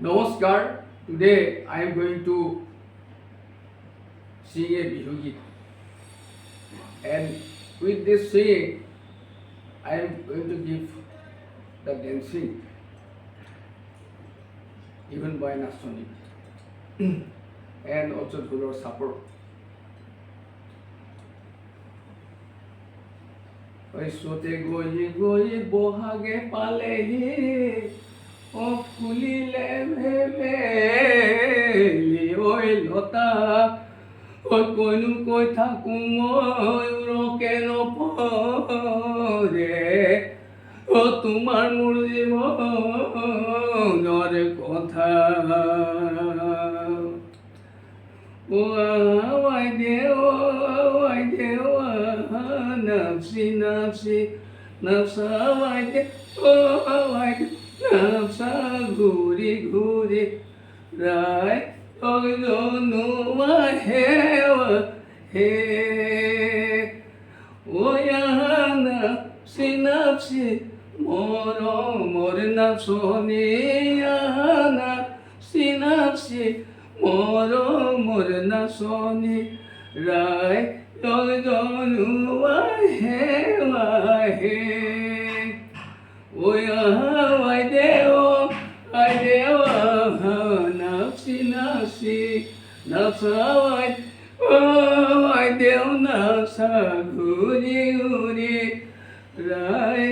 Namaskar. Today I am going to sing a Bihu Geet. And with this singing, I am going to give the dancing even by Nasoni and also Dhulor support. Sote goyi bohage palehi o fulile meli oi lota oi koinu koi thaku moi roke no pore o tumar mur জীবনের কথা ও away দে nafsi nafsa aawai de nafsa ঘুরি rai ogonu wa he o ya nafsi mor nafsoni ya nafsi mor nafsoni rai ogonu wa he o ya wai de nafsi nafsa wai de nafsa ঘুরি rai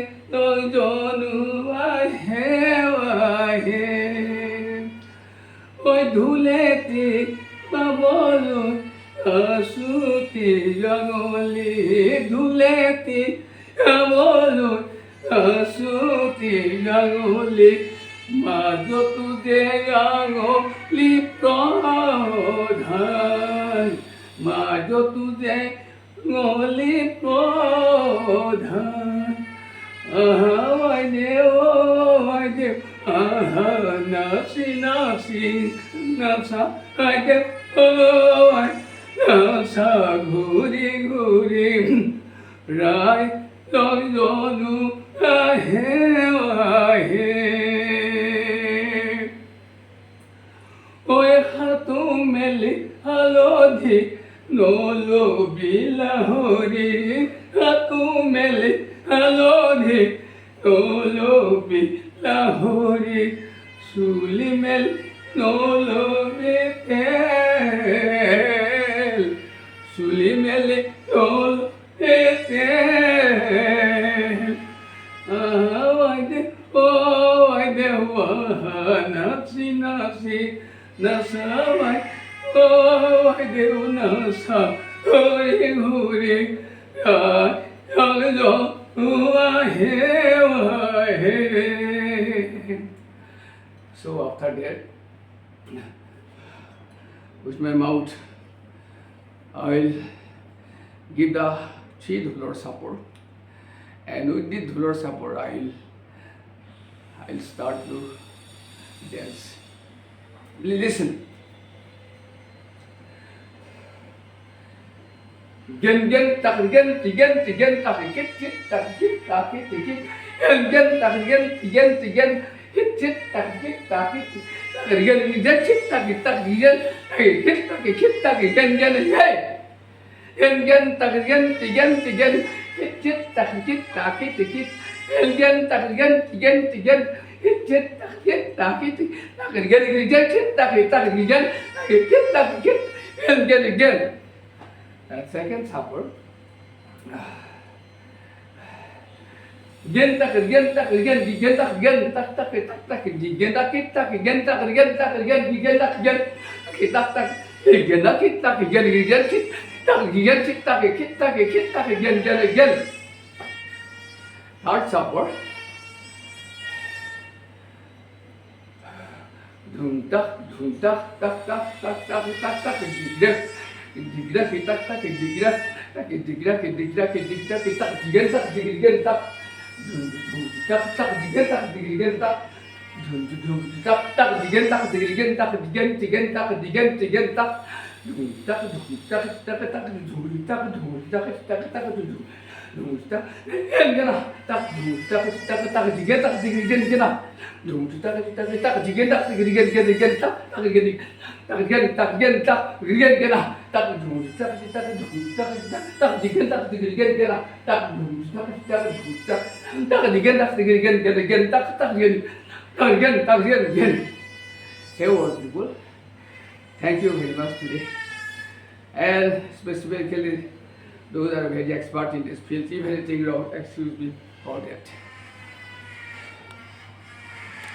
ogonu wa he ওই ধুলেতে বাবলো আসুতি জঙ্গলি ধুলেতে বাবলো আসুতি জঙ্গলি মাঝো তুজে জঙ্গলি প্রধান মাঝো তুজে জঙ্গলি প্রধান আহাই দে nafsi nafsa ade nafsa ঘুরি rai ogonu he ওই হাতু মেলে হালধি নলো বিলাহরি হাতু মেলে হালধি নলো বিলাহরি সুলি মেল নলো বেতেল সুলি মেলে নলো বেতেল আওয়াই দে nafsi nafsa আওয়াই দে nafsa ঘুরি So after that, with my mouth, I will give the 3 dhulor support, and with the dhulor support, I'll start to dance. Listen. Gen tak tigen tak kit tak tikit gen tak tigen hit tak kit gen tak gen hit tak gen hey gen tak tigen hit tak tikit gen tak tigen hit tak gen second support gen tak gen tak gen tak third support dhum tak digra kita tak digra People, thank you very much today. And specifically, those are very expert in this field. If anything wrong, excuse me for that.